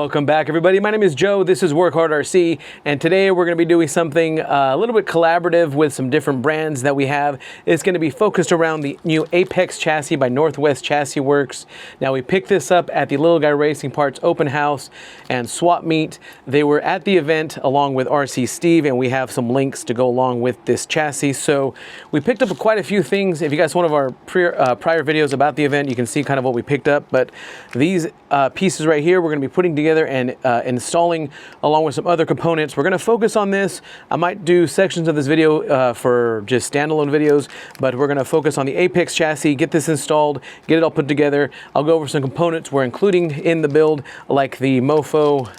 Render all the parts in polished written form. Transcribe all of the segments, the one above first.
Welcome back, everybody. My name is Joe. This is Work Hard RC, and today we're going to be doing something a little bit collaborative with some different brands that we have. It's going to be focused around the new Apex chassis by Northwest Chassis Works. Now, we picked this up at the Little Guy Racing Parts Open House and Swap Meet. They were at the event along with RC Steve, and we have some links to go along with this chassis. So we picked up quite a few things. If you guys saw one of our prior videos about the event, you can see kind of what we picked up. But these pieces right here, we're going to be putting together and installing along with some other components. We're going to focus on this. I might do sections of this video for just standalone videos, but we're going to focus on the Apex chassis, get this installed, get it all put together. I'll go over some components we're including in the build, like the MoFo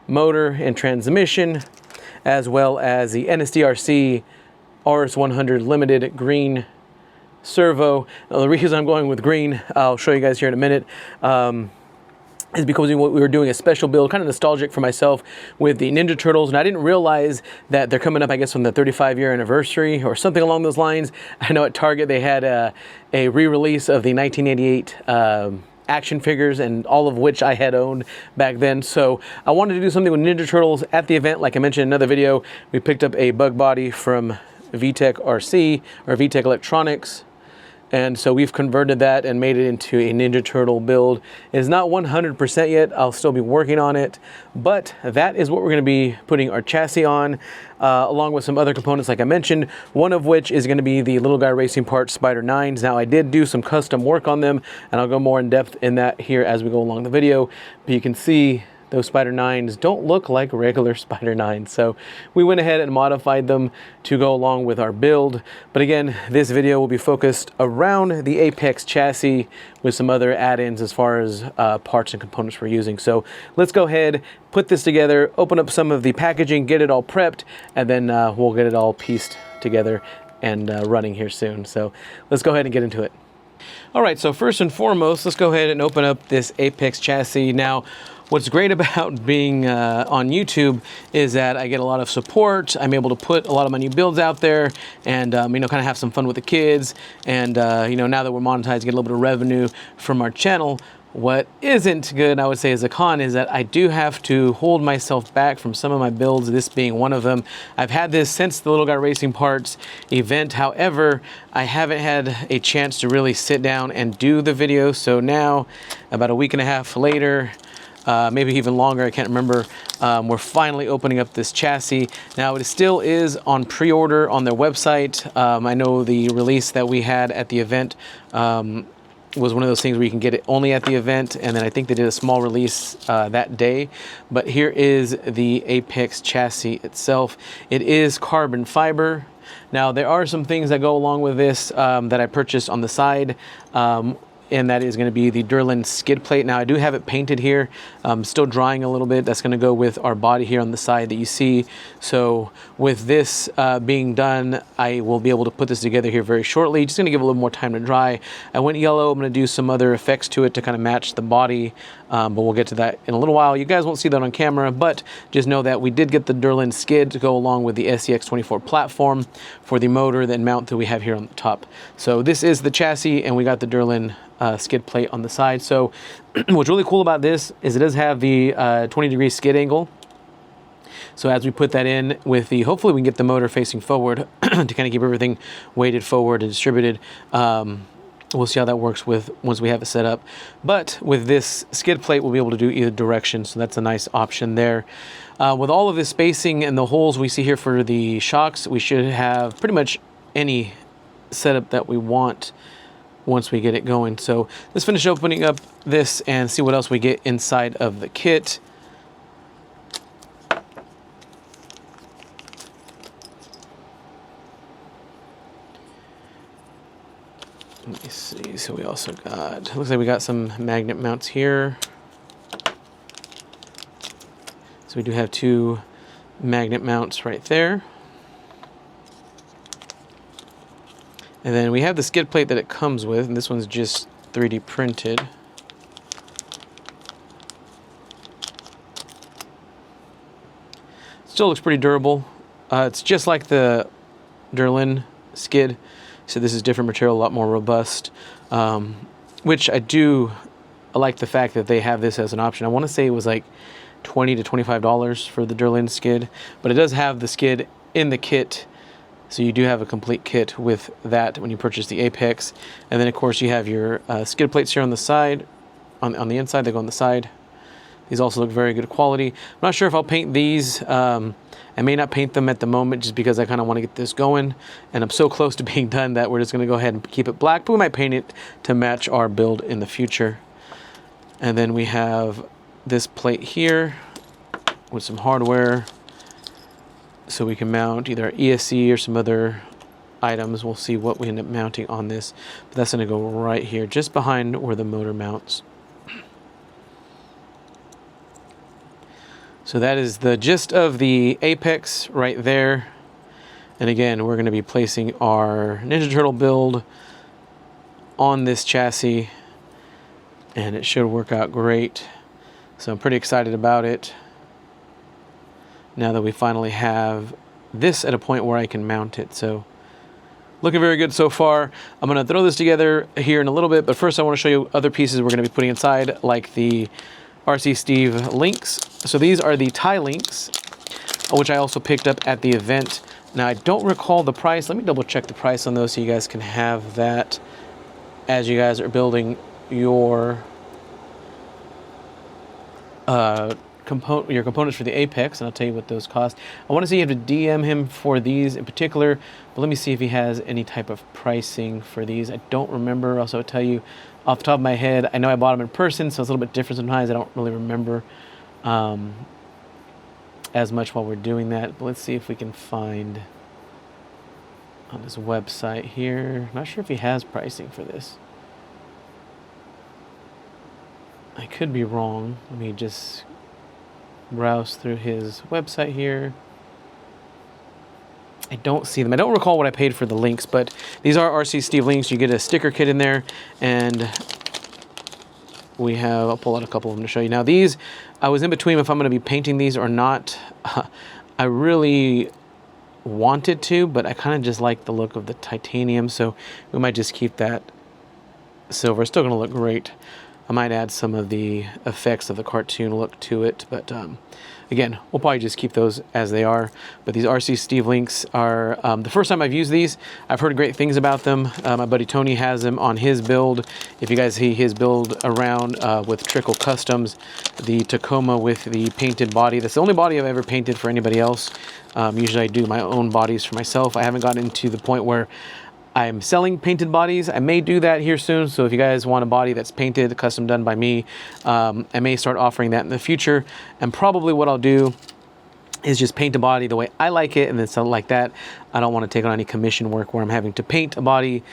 motor and transmission, as well as the NSDRC RS100 limited green servo. Now, the reason I'm going with green, I'll show you guys here in a minute, is because we were doing a special build, kind of nostalgic for myself, with the Ninja Turtles, and I didn't realize that they're coming up, I guess, on the 35-year anniversary or something along those lines. I know at Target they had a re-release of the 1988 action figures, and all of which I had owned back then. So I wanted to do something with Ninja Turtles at the event. Like I mentioned in another video, we picked up a bug body from VTech RC, or VTech Electronics. And so we've converted that and made it into a Ninja Turtle build. It's not 100% yet. I'll still be working on it. But that is what we're going to be putting our chassis on, along with some other components like I mentioned, one of which is going to be the Little Guy Racing Parts Spider 9s. Now, I did do some custom work on them, and I'll go more in depth in that here as we go along the video. But you can see those Spider 9s don't look like regular Spider 9s. So we went ahead and modified them to go along with our build. But again, this video will be focused around the Apex chassis with some other add-ins as far as parts and components we're using. So let's go ahead, put this together, open up some of the packaging, get it all prepped, and then we'll get it all pieced together and running here soon. So let's go ahead and get into it. All right, so first and foremost, let's go ahead and open up this Apex chassis. Now, what's great about being on YouTube is that I get a lot of support. I'm able to put a lot of my new builds out there and, you know, kind of have some fun with the kids. And, you know, now that we're monetized, get a little bit of revenue from our channel. What isn't good, I would say, as a con, is that I do have to hold myself back from some of my builds, this being one of them. I've had this since the Little Guy Racing Parts event. However, I haven't had a chance to really sit down and do the video. So now, about a week and a half later, maybe even longer, I can't remember, we're finally opening up this chassis. Now, it still is on pre-order on their website. I know the release that we had at the event was one of those things where you can get it only at the event, and then I think they did a small release that day. But here is the Apex chassis itself. It is carbon fiber. Now, there are some things that go along with this that I purchased on the side, and that is going to be the Durlin skid plate. Now, I do have it painted here, still drying a little bit. That's going to go with our body here on the side that you see. So with this being done, I will be able to put this together here very shortly. Just going to give it a little more time to dry. I went yellow. I'm going to do some other effects to it to kind of match the body, but we'll get to that in a little while. You guys won't see that on camera, but just know that we did get the Durlin skid to go along with the SCX24 platform for the motor and mount that we have here on the top. So this is the chassis, and we got the Durlin skid plate on the side. So what's really cool about this is it does have the 20-degree skid angle. So as we put that in with the, hopefully we can get the motor facing forward to kind of keep everything weighted forward and distributed. We'll see how that works with once we have it set up. But with this skid plate, we'll be able to do either direction. So that's a nice option there. With all of this spacing and the holes we see here for the shocks, we should have pretty much any setup that we want once we get it going. So let's finish opening up this and see what else we get inside of the kit. Let me see. So we also got, looks like we got some magnet mounts here. So we do have two magnet mounts right there. And then we have the skid plate that it comes with, and this one's just 3D printed. Still looks pretty durable. It's just like the Durlin skid, so this is different material, a lot more robust, which I do like the fact that they have this as an option. I want to say it was like $20 to $25 for the Durlin skid, but it does have the skid in the kit. So you do have a complete kit with that when you purchase the Apex. And then of course you have your skid plates here on the side, on the inside, they go on the side. These also look very good quality. I'm not sure if I'll paint these. I may not paint them at the moment just because I kind of want to get this going. And I'm so close to being done that we're just going to go ahead and keep it black, but we might paint it to match our build in the future. And then we have this plate here with some hardware, so we can mount either our ESC or some other items. We'll see what we end up mounting on this, but that's going to go right here, just behind where the motor mounts. So that is the gist of the Apex right there. And again, we're going to be placing our Ninja Turtle build on this chassis, and it should work out great. So I'm pretty excited about it, now that we finally have this at a point where I can mount it. So looking very good so far. I'm going to throw this together here in a little bit, but first I want to show you other pieces we're going to be putting inside, like the RC Steve links. So these are the tie links, which I also picked up at the event. Now I don't recall the price. Let me double check the price on those so you guys can have that as you guys are building your components for the Apex, and I'll tell you what those cost. I want to see you have to DM him for these in particular, but let me see if he has any type of pricing for these. I don't remember. Also, I'll tell you off the top of my head, I know I bought them in person, so it's a little bit different sometimes. I don't really remember as much while we're doing that, but let's see if we can find on his website here. Not sure if he has pricing for this. I could be wrong. Let me just browse through his website here. I don't see them. I don't recall what I paid for the links, but these are RC Steve links. You get a sticker kit in there, and we have, I'll pull out a couple of them to show you. Now these, I was in between if I'm going to be painting these or not. I really wanted to, but I kind of just like the look of the titanium, so we might just keep that silver. It's still going to look great. I might add some of the effects of the cartoon look to it, but again, we'll probably just keep those as they are. But these RC Steve links are the first time I've used these. I've heard great things about them. My buddy Tony has them on his build. If you guys see his build around with Trickle Customs, the Tacoma with the painted body. That's the only body I've ever painted for anybody else. Usually I do my own bodies for myself. I haven't gotten to the point where I'm selling painted bodies. I may do that here soon, so if you guys want a body that's painted, custom done by me, I may start offering that in the future. And probably what I'll do is just paint a body the way I like it and then sell it like that. I don't want to take on any commission work where I'm having to paint a body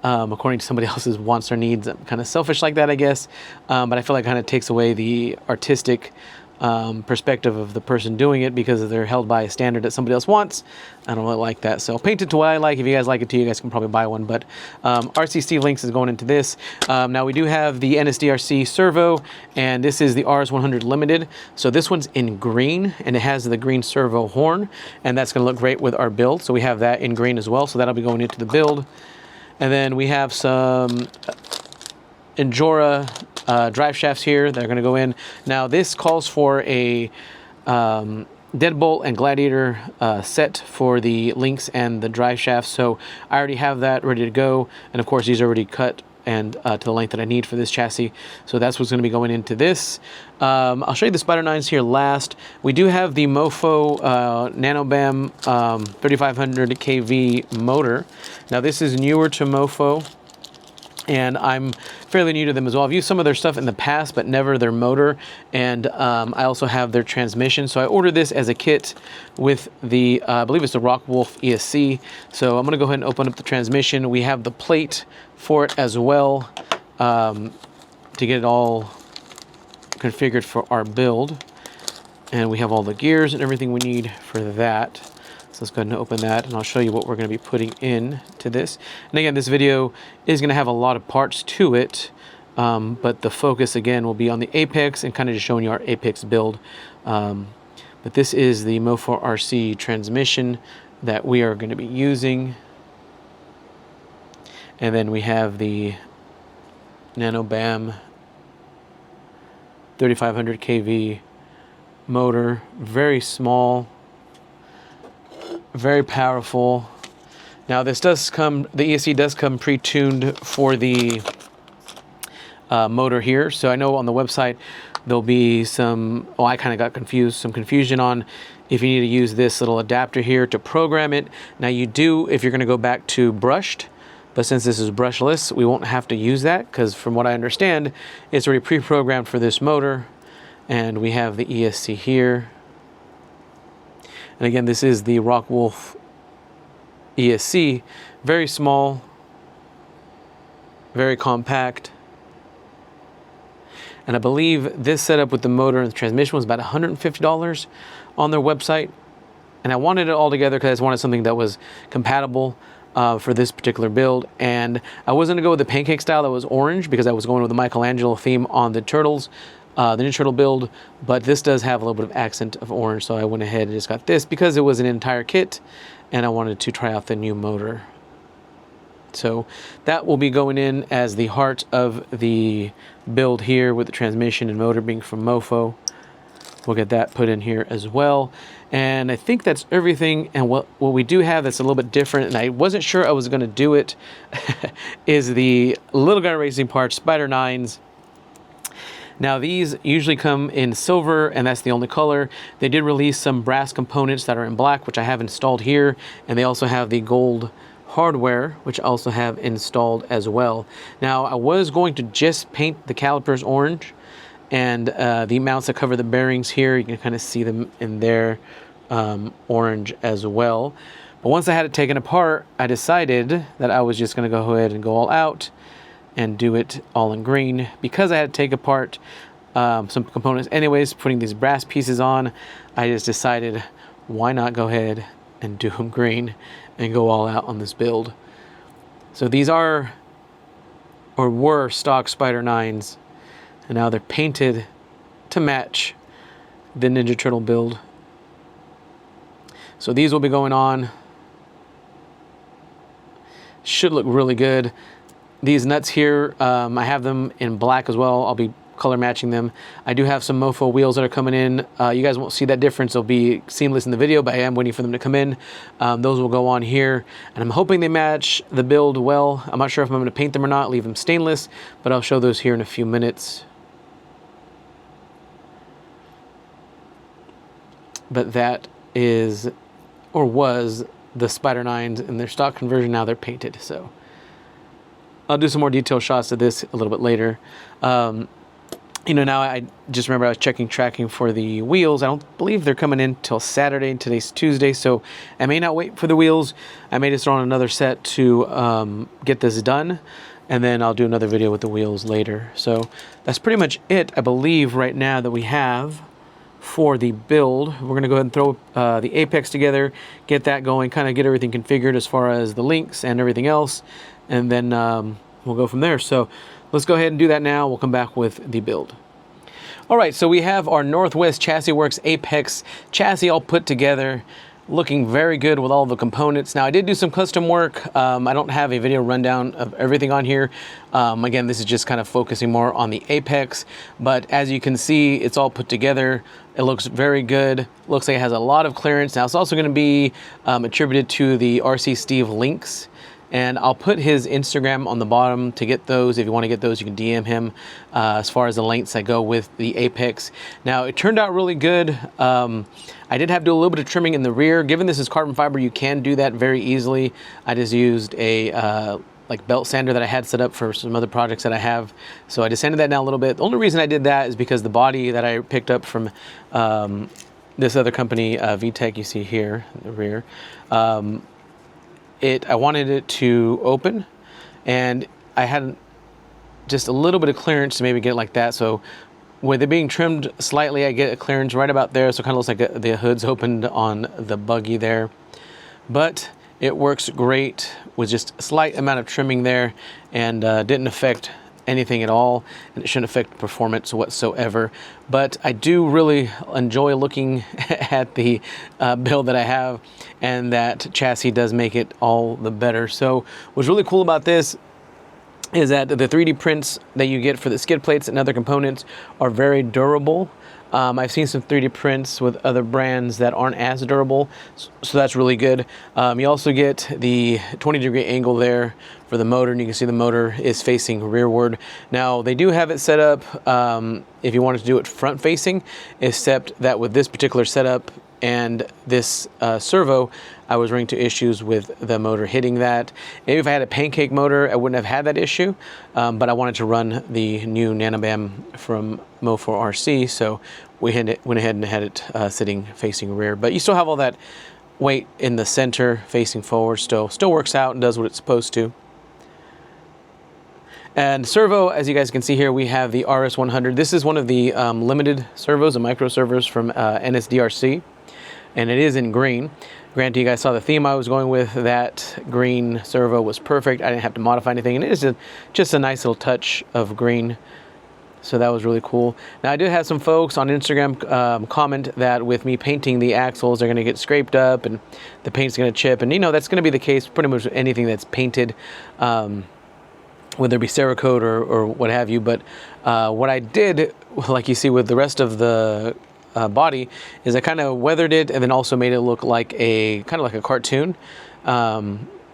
according to somebody else's wants or needs. I'm kind of selfish like that, I guess, but I feel like it kind of takes away the artistic perspective of the person doing it because they're held by a standard that somebody else wants. I don't really like that. So paint it to what I like. If you guys like it too, you guys can probably buy one. But RC Steve links is going into this. Now we do have the NSDRC Servo, and this is the RS100 Limited. So this one's in green, and it has the green servo horn, and that's going to look great with our build. So we have that in green as well. So that'll be going into the build. And then we have some Injora drive shafts here that are going to go in. Now this calls for a Deadbolt and Gladiator set for the links and the drive shafts, so I already have that ready to go, and of course these are already cut and to the length that I need for this chassis, so that's what's going to be going into this. I'll show you the Spider 9s here last. We do have the MoFo NanoBam 3500 kV motor. Now this is newer to MoFo, and I'm fairly new to them as well. I've used some of their stuff in the past, but never their motor. And I also have their transmission. So I ordered this as a kit with the, I believe it's the Rockwolf ESC. So I'm gonna go ahead and open up the transmission. We have the plate for it as well to get it all configured for our build. And we have all the gears and everything we need for that. So let's go ahead and open that, and I'll show you what we're going to be putting in to this. And again, this video is going to have a lot of parts to it, but the focus again will be on the Apex and kind of just showing you our Apex build. But this is the MoFo RC transmission that we are going to be using. And then we have the NanoBam 3500 kV motor, very small, very powerful. Now this does come, the ESC does come pre-tuned for the motor here. So I know on the website there'll be some, oh, I kind of got confused, some confusion on if you need to use this little adapter here to program it. Now you do if you're going to go back to brushed, but since this is brushless, we won't have to use that because from what I understand, it's already pre-programmed for this motor. And we have the ESC here. And again, this is the Rockwolf ESC, very small, very compact. And I believe this setup with the motor and the transmission was about $150 on their website. And I wanted it all together because I just wanted something that was compatible for this particular build. And I wasn't gonna go with the pancake style that was orange because I was going with the Michelangelo theme on the Turtles, the Ninja Turtle build, but this does have a little bit of accent of orange, so I went ahead and just got this because it was an entire kit and I wanted to try out the new motor. So that will be going in as the heart of the build here with the transmission and motor being from MoFo. We'll get that put in here as well. And I think that's everything. And what we do have that's a little bit different, and I wasn't sure I was gonna do it, is the Little Guy Racing parts, Spider 9s. Now these usually come in silver and that's the only color. They did release some brass components that are in black, which I have installed here. And they also have the gold hardware, which I also have installed as well. Now I was going to just paint the calipers orange and the mounts that cover the bearings here, you can kind of see them in there orange as well. But once I had it taken apart, I decided that I was just gonna go ahead and go all out and do it all in green because I had to take apart some components anyways, putting these brass pieces on. I just decided why not go ahead and do them green and go all out on this build. So these are or were stock Spider 9s and now they're painted to match the Ninja Turtle build. So these will be going on. Should look really good. These nuts here, I have them in black as well. I'll be color matching them. I do have some MoFo wheels that are coming in. You guys won't see that difference. They'll be seamless in the video, but I am waiting for them to come in. Those will go on here. And I'm hoping they match the build well. I'm not sure if I'm going to paint them or not, leave them stainless, but I'll show those here in a few minutes. But that is, or was, the Spider 9s in their stock conversion. Now they're painted, so I'll do some more detailed shots of this a little bit later. You know, now I just remember I was checking tracking for the wheels. I don't believe they're coming in till Saturday, and today's Tuesday, so I may not wait for the wheels. I may just throw on another set to get this done, and then I'll do another video with the wheels later. So that's pretty much it, I believe, right now that we have for the build. We're gonna go ahead and throw the apex together, get that going, kind of get everything configured as far as the links and everything else, and then we'll go from there. So let's go ahead and do that now. We'll come back with the build. All right, so we have our Northwest Chassis Works Apex chassis all put together, looking very good with all the components. Now I did do some custom work. I don't have a video rundown of everything on here. Again, this is just kind of focusing more on the Apex, but as you can see, it's all put together. It looks very good. Looks like it has a lot of clearance. Now it's also gonna be attributed to the RC Steve links. And I'll put his Instagram on the bottom to get those. If you want to get those, you can DM him as far as the lengths that go with the Apex. Now, it turned out really good. I did have to do a little bit of trimming in the rear. Given this is carbon fiber, you can do that very easily. I just used a like belt sander that I had set up for some other projects that I have. So I just sanded that down a little bit. The only reason I did that is because the body that I picked up from this other company, VTech, you see here in the rear, I wanted it to open, and I had just a little bit of clearance to maybe get it like that. So with it being trimmed slightly, I get a clearance right about there, so it kind of looks like the hood's opened on the buggy there. But it works great with just a slight amount of trimming there, and didn't affect anything at all, and it shouldn't affect performance whatsoever. But I do really enjoy looking at the build that I have, and that chassis does make it all the better. So what's really cool about this is that the 3D prints that you get for the skid plates and other components are very durable. I've seen some 3D prints with other brands that aren't as durable, so that's really good. You also get the 20-degree angle there for the motor, and you can see the motor is facing rearward. Now, they do have it set up if you wanted to do it front-facing, except that with this particular setup and this servo, I was running into issues with the motor hitting that. Maybe if I had a pancake motor, I wouldn't have had that issue, but I wanted to run the new Nanobam from MoFo RC, so we went ahead and had it sitting facing rear. But you still have all that weight in the center facing forward, still works out and does what it's supposed to. And servo, as you guys can see here, we have the RS100. This is one of the limited servos, the micro servos from NSDRC, and it is in green. Granted, you guys saw the theme I was going with. That green servo was perfect. I didn't have to modify anything, and it is just a nice little touch of green. So that was really cool. Now, I did have some folks on Instagram comment that with me painting the axles, they're going to get scraped up and the paint's going to chip. And, you know, that's going to be the case pretty much with anything that's painted, whether it be Cerakote or what have you. But what I did, like you see with the rest of the body, is I kind of weathered it and then also made it look like a kind of like a cartoon.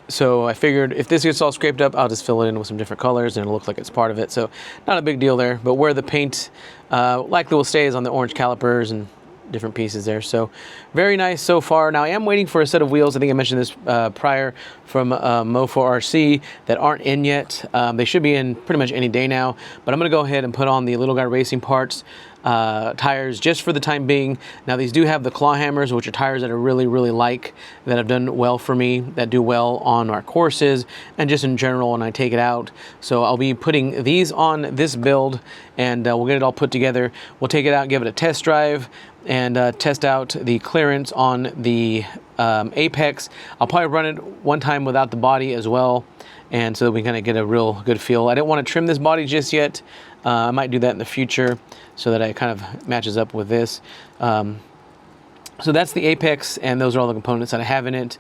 So I figured if this gets all scraped up, I'll just fill it in with some different colors and it'll look like it's part of it. So not a big deal there, but where the paint likely will stay is on the orange calipers and different pieces there. So very nice so far. Now I am waiting for a set of wheels. I think I mentioned this prior from MoFo RC that aren't in yet. They should be in pretty much any day now, but I'm going to go ahead and put on the Little Guy Racing Parts tires just for the time being. Now these do have the claw hammers, which are tires that I really like, that have done well for me, that do well on our courses and just in general when I take it out. So I'll be putting these on this build and we'll get it all put together. We'll take it out, give it a test drive, and test out the clearance on the apex. I'll probably run it one time without the body as well, and so that we kind of get a real good feel. I didn't want to trim this body just yet. I might do that in the future so that it kind of matches up with this. So that's the apex, and those are all the components that I have in it.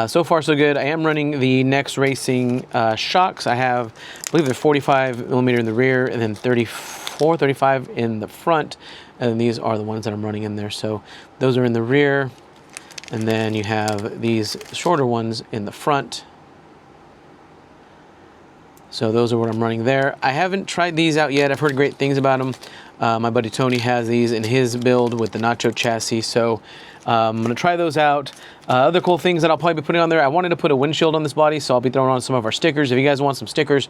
So far so good. I am running the Next Racing shocks. I have, I believe they're 45 millimeter in the rear and then 35 in the front. And these are the ones that I'm running in there. So those are in the rear. And then you have these shorter ones in the front. So those are what I'm running there. I haven't tried these out yet. I've heard great things about them. My buddy Tony has these in his build with the Nacho chassis. So I'm going to try those out. Other cool things that I'll probably be putting on there. I wanted to put a windshield on this body, so I'll be throwing on some of our stickers. If you guys want some stickers,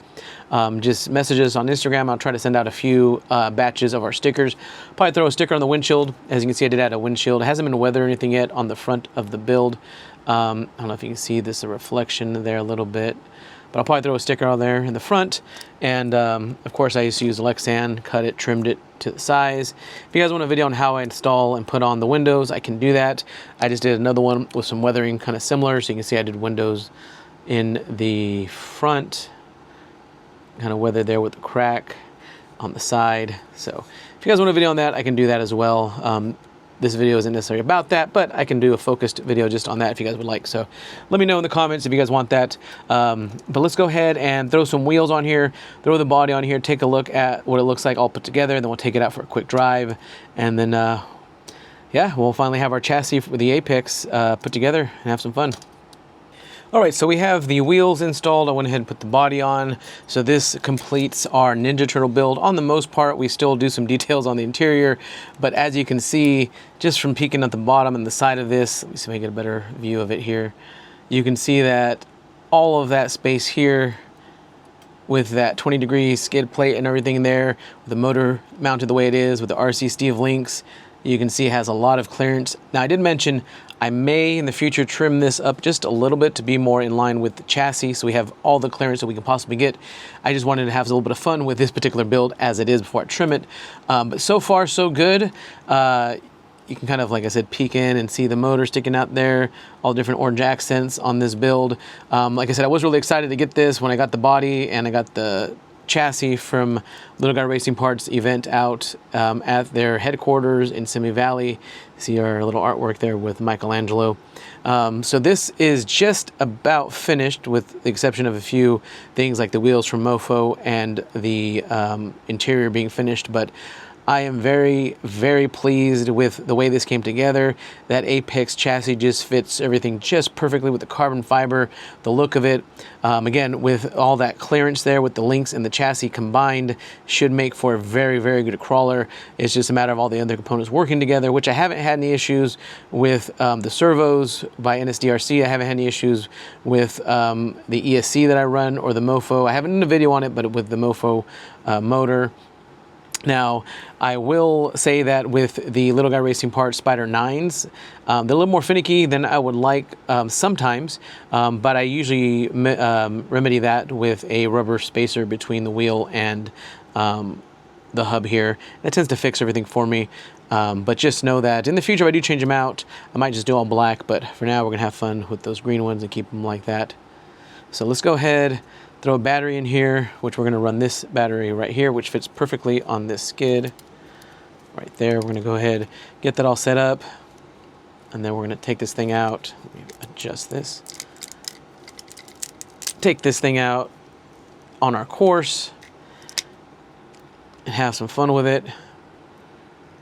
just message us on Instagram. I'll try to send out a few batches of our stickers. Probably throw a sticker on the windshield. As you can see, I did add a windshield. It hasn't been weathered or anything yet on the front of the build. I don't know if you can see this, a reflection there a little bit. But I'll probably throw a sticker on there in the front. And of course, I used to use Lexan, cut it, trimmed it to the size. If you guys want a video on how I install and put on the windows, I can do that. I just did another one with some weathering kind of similar. So you can see I did windows in the front, kind of weathered there with the crack on the side. So if you guys want a video on that, I can do that as well. This video isn't necessarily about that, but I can do a focused video just on that if you guys would like. So let me know in the comments if you guys want that. But let's go ahead and throw some wheels on here, throw the body on here, take a look at what it looks like all put together, and then we'll take it out for a quick drive. And then, yeah, we'll finally have our chassis with the apex put together and have some fun. All right, so we have the wheels installed. I went ahead and put the body on. So this completes our Ninja Turtle build. On the most part, we still do some details on the interior, but as you can see, just from peeking at the bottom and the side of this, let me see if I can get a better view of it here. You can see that all of that space here with that 20-degree skid plate and everything there, with the motor mounted the way it is, with the RC Steve links, you can see it has a lot of clearance. Now, I did mention I may in the future trim this up just a little bit to be more in line with the chassis, so we have all the clearance that we can possibly get. I just wanted to have a little bit of fun with this particular build as it is before I trim it. But so far, so good. You can kind of, like I said, peek in and see the motor sticking out there, all different orange accents on this build. Like I said, I was really excited to get this when I got the body and I got the chassis from Little Guy Racing Parts event out at their headquarters in Simi Valley. See our little artwork there with Michelangelo. So this is just about finished, with the exception of a few things like the wheels from MoFo and the interior being finished, but I am very, very pleased with the way this came together. That Apex chassis just fits everything just perfectly with the carbon fiber, the look of it. Again, with all that clearance there, with the links and the chassis combined, should make for a very, very good crawler. It's just a matter of all the other components working together, which I haven't had any issues with the servos by NSDRC. I haven't had any issues with the ESC that I run or the MoFo. I haven't done a video on it, but with the MoFo motor. Now, I will say that with the Little Guy Racing Parts Spider 9s, they're a little more finicky than I would like sometimes, but I usually remedy that with a rubber spacer between the wheel and the hub here. That tends to fix everything for me, but just know that in the future if I do change them out, I might just do all black, but for now we're going to have fun with those green ones and keep them like that. So let's go ahead, throw a battery in here, which we're going to run this battery right here, which fits perfectly on this skid right there. We're going to go ahead, get that all set up, and then we're going to take this thing out. Let me adjust this. Take this thing out on our course and have some fun with it.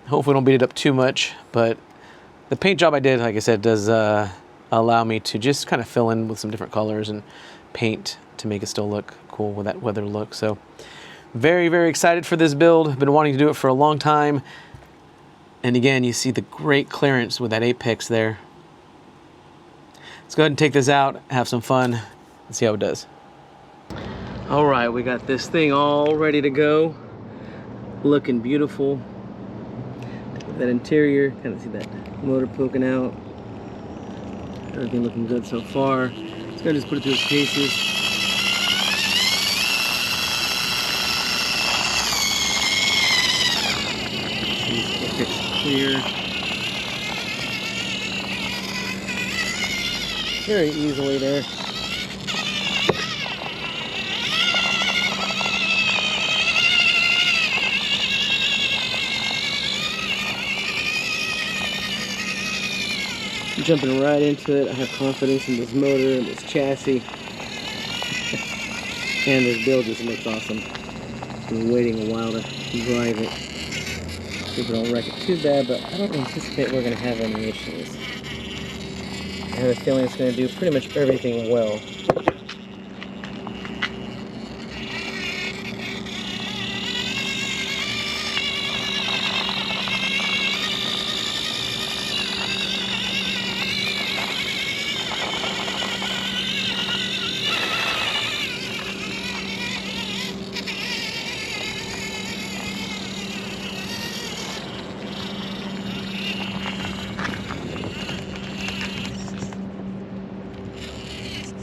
Hopefully we don't beat it up too much, but the paint job I did, like I said, does allow me to just kind of fill in with some different colors and paint to make it still look cool with that weather look. So very, very excited for this build. Been wanting to do it for a long time. And again, you see the great clearance with that Apex there. Let's go ahead and take this out, have some fun, and see how it does. All right, we got this thing all ready to go. Looking beautiful. That interior, kind of see that motor poking out. Everything looking good so far. Let's go ahead and just put it through its paces. Clear. Very easily there. Jumping right into it. I have confidence in this motor and this chassis. And this build just looks awesome. Been waiting a while to drive it. Hope we don't wreck it too bad, but I don't anticipate we're going to have any issues. I have a feeling it's going to do pretty much everything well.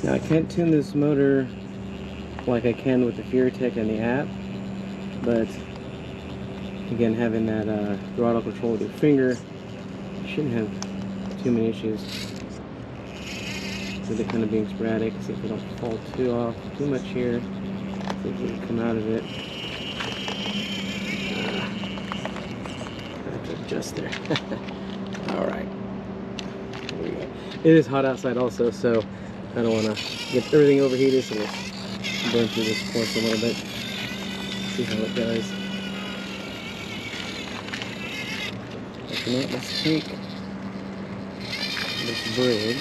Now I can't tune this motor like I can with the FearTech and the app, but again, having that throttle control with your finger, you shouldn't have too many issues with it kind of being sporadic. See if we don't fall too much here. See if we can come out of it. I have to adjust there. All right. There we go. It is hot outside also, so I don't want to get everything overheated, so we'll burn through this course a little bit. See how it does. Okay, let's take this bridge.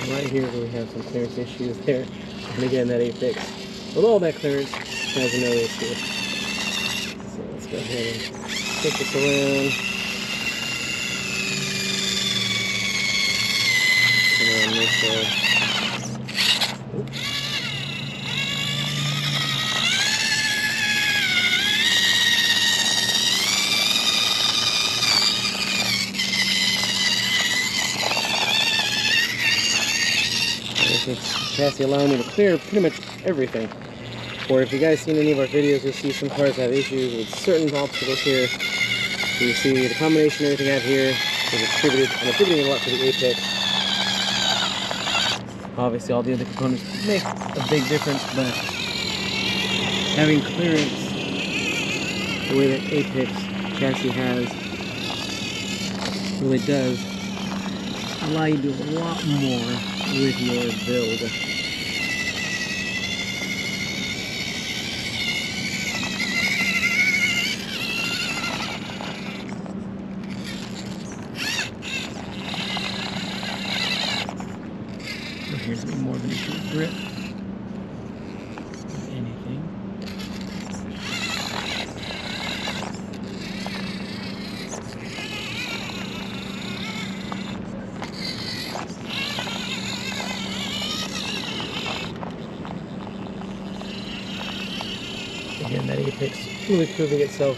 Right here we have some clearance issues there. And again, that Apex, with all that clearance, has no issue. So let's go ahead and take this around. Around this side. This chassis allowing me to clear pretty much everything. Or if you guys seen any of our videos, you'll see some cars have issues with certain obstacles here. So you see the combination of everything I have here is attributed. I'm attributing a lot to the apex. Obviously all the other components make a big difference, but having clearance the way that apex chassis has really does allow you to do a lot more with your build. Here's a bit more of an issue with grip. Anything. Again, that apex really proving itself,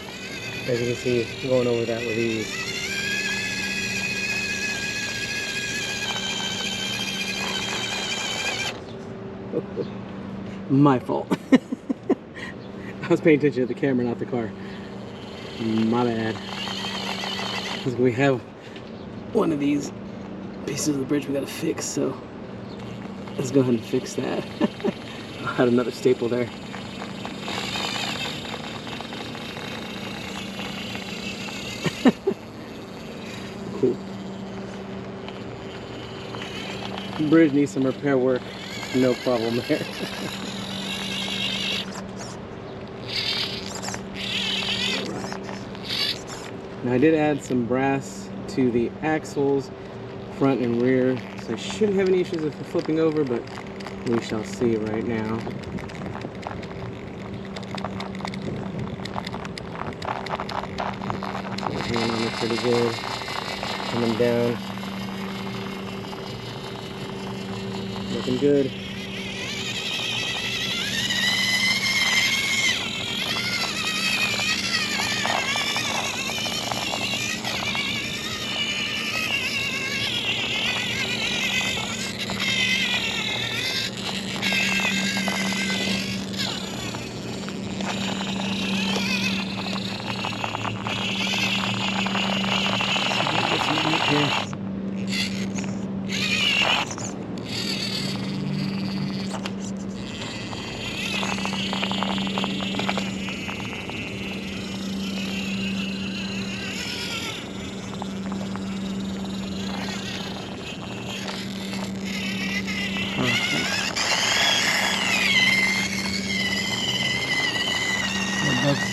as you can see, going over that with ease. My fault. I was paying attention to the camera, not the car. My bad. Because we have one of these pieces of the bridge we gotta fix, so let's go ahead and fix that. I had another staple there. Cool. The bridge needs some repair work. No problem there. Now I did add some brass to the axles, front and rear, so I shouldn't have any issues with flipping over, but we shall see right now. Hand on it pretty good. Coming down. Looking good.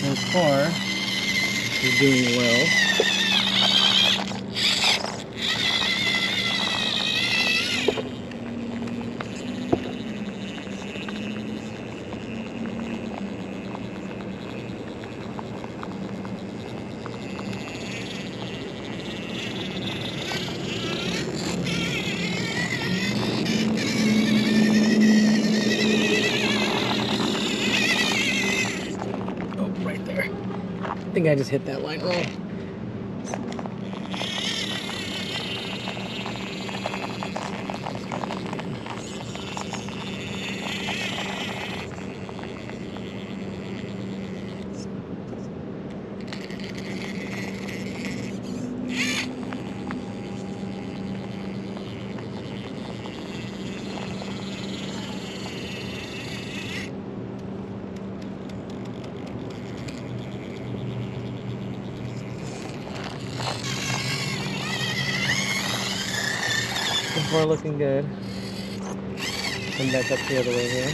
So far, we're doing well. I think I just hit that line wrong. So far looking good. Come back up the other way here.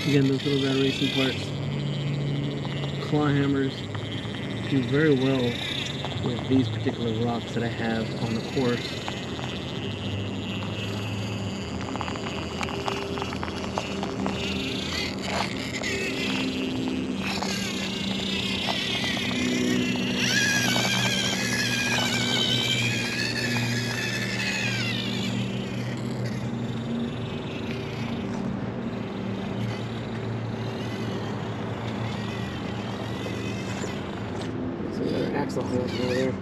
Again, those little guy racing parts, claw hammers, do very well with these particular rocks that I have on the course. axle over there.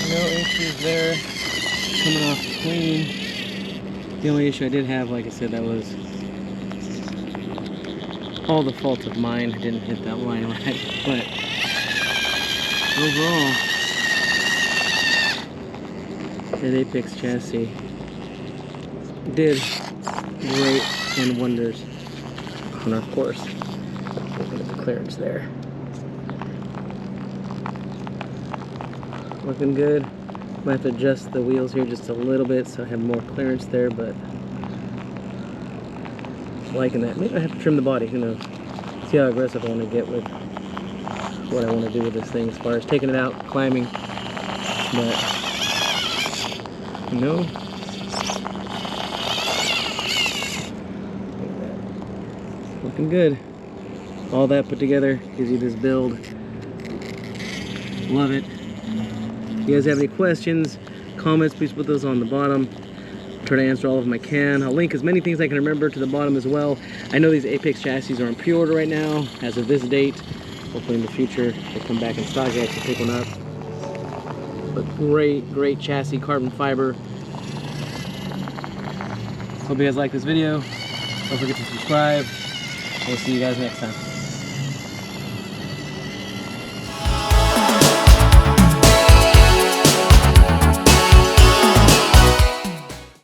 No issues there, coming off clean. The only issue I did have, like I said, that was all the fault of mine. I didn't hit that line right, but overall, that Apex chassis did great and wonders on our course. Look at the clearance there. Looking good. Might have to adjust the wheels here just a little bit so I have more clearance there, but liking that. Maybe I have to trim the body, who knows. See how aggressive I want to get with what I want to do with this thing as far as taking it out, climbing, but you know, look at that. Looking good. All that put together gives you this build. Love it. If you guys have any questions, comments, please put those on the bottom. I'll try to answer all of them I can. I'll link as many things I can remember to the bottom as well. I know these Apex chassis are on pre-order right now as of this date. Hopefully in the future they come back in stock. I can pick one up. But great chassis, carbon fiber. Hope you guys like this video. Don't forget to subscribe. We'll see you guys next time.